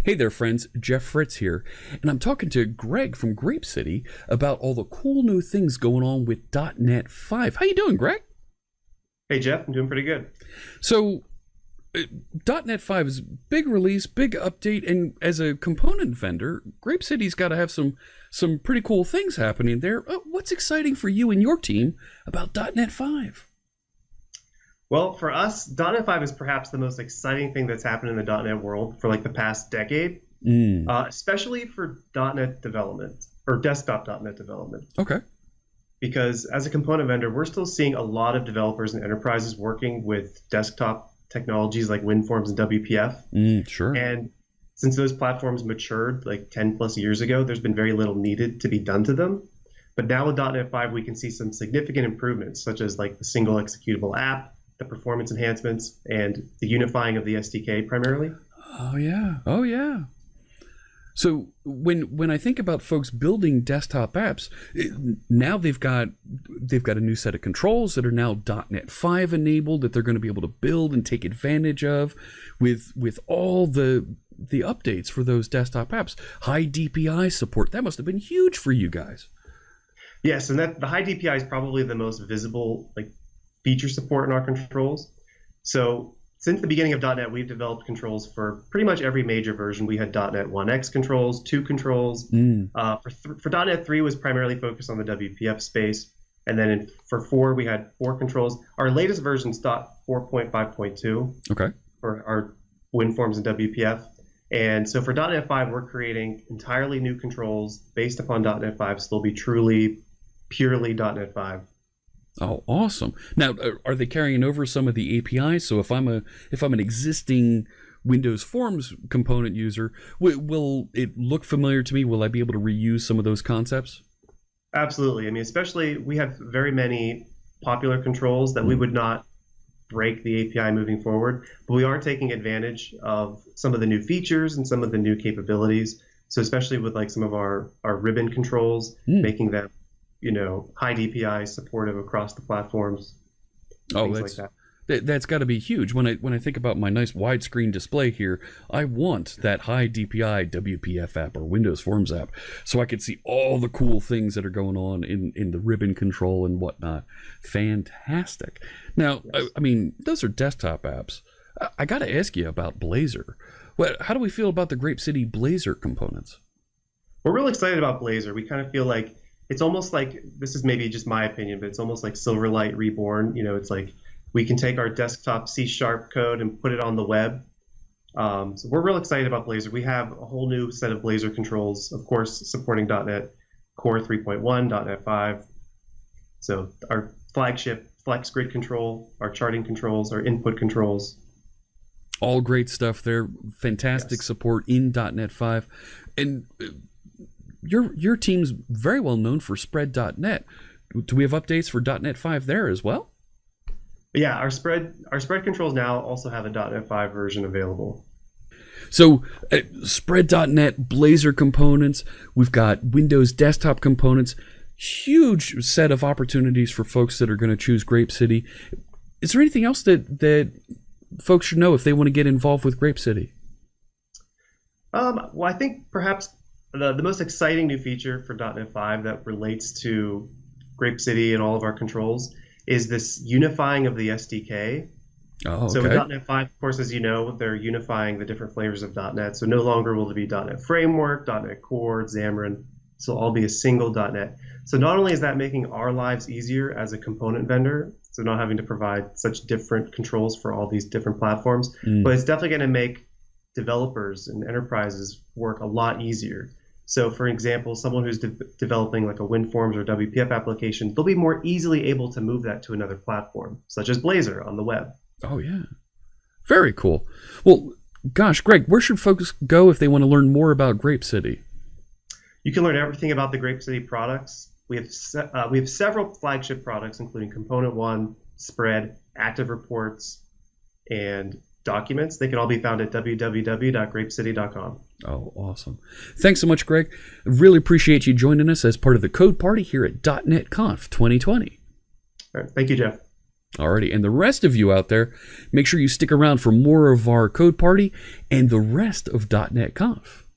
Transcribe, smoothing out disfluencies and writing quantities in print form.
Hey there, friends. Jeff Fritz here, and I'm talking to Greg from Grape City about all the cool new things going on with .NET 5. How you doing, Greg? Hey, Jeff. I'm doing pretty good. So, .NET 5 is big release, big update, and as a component vendor, Grape City's got to have some pretty cool things happening there. What's exciting for you and your team about .NET 5? Well, for us, .NET 5 is perhaps the most exciting thing that's happened in the .NET world for like the past decade, especially for .NET development or desktop .NET development. Okay. Because as a component vendor, we're still seeing a lot of developers and enterprises working with desktop technologies like WinForms and WPF. Sure. And since those platforms matured like 10 plus years ago, there's been very little needed to be done to them. But now with .NET 5, we can see some significant improvements, such as like the single executable app, the performance enhancements, and the unifying of the SDK primarily. Oh yeah. So when I think about folks building desktop apps, now they've got a new set of controls that are now .NET 5 enabled that they're going to be able to build and take advantage of with all the updates for those desktop apps. High DPI support, that must have been huge for you guys. Yes, and that the high DPI is probably the most visible feature support in our controls. So since the beginning of .NET, we've developed controls for pretty much every major version. We had .NET 1X controls, 2 controls. For .NET 3 was primarily focused on the WPF space. And then for 4, we had 4 controls. Our latest version is 4.5.2 okay, for our WinForms and WPF. And so for .NET 5, we're creating entirely new controls based upon .NET 5, so they'll be purely .NET 5. Oh, awesome! Now, are they carrying over some of the APIs? So if I'm an existing Windows Forms component user, will it look familiar to me? Will I be able to reuse some of those concepts? Absolutely. I mean, especially we have very many popular controls that we would not break the API moving forward, but we are taking advantage of some of the new features and some of the new capabilities. So especially with like some of our ribbon controls, making them high DPI supportive across the platforms. Oh, that's got to be huge. When I think about my nice widescreen display here, I want that high DPI WPF app or Windows Forms app, so I could see all the cool things that are going on in the ribbon control and whatnot. Fantastic. Now, yes. I mean, those are desktop apps. I got to ask you about Blazor. How do we feel about the Grape City Blazor components? We're real excited about Blazor. We kind of feel like it's almost like, this is maybe just my opinion, but it's almost like Silverlight reborn. It's like we can take our desktop C# code and put it on the web. So we're real excited about Blazor. We have a whole new set of Blazor controls, of course, supporting .NET Core 3.1, .NET 5. So our flagship Flex Grid control, our charting controls, our input controls. All great stuff there. Fantastic support in .NET 5. And your team's very well known for Spread.net. Do we have updates for .NET 5 there as well? Yeah, our spread controls now also have a .NET 5 version available. So Spread.net, Blazor components, we've got Windows desktop components, huge set of opportunities for folks that are going to choose Grape City. Is there anything else that folks should know if they want to get involved with Grape City? Well, I think perhaps the most exciting new feature for .NET 5 that relates to Grape City and all of our controls is this unifying of the SDK. Oh, okay. So with .NET 5, of course, as you know, they're unifying the different flavors of .NET. So no longer will it be .NET Framework, .NET Core, Xamarin. This will all be a single .NET. So not only is that making our lives easier as a component vendor, so not having to provide such different controls for all these different platforms, but it's definitely going to make developers and enterprises work a lot easier. So for example, someone who's developing like a WinForms or WPF application, they'll be more easily able to move that to another platform, such as Blazor on the web. Oh, yeah. Very cool. Well, gosh, Greg, where should folks go if they want to learn more about Grape City? You can learn everything about the Grape City products. We have several flagship products, including ComponentOne, Spread, Active Reports, and Documents. They can all be found at www.grapecity.com. Oh, awesome. Thanks so much, Greg. Really appreciate you joining us as part of the Code Party here at .NET Conf 2020. All right. Thank you, Jeff. Alrighty, and the rest of you out there, make sure you stick around for more of our Code Party and the rest of .NET Conf.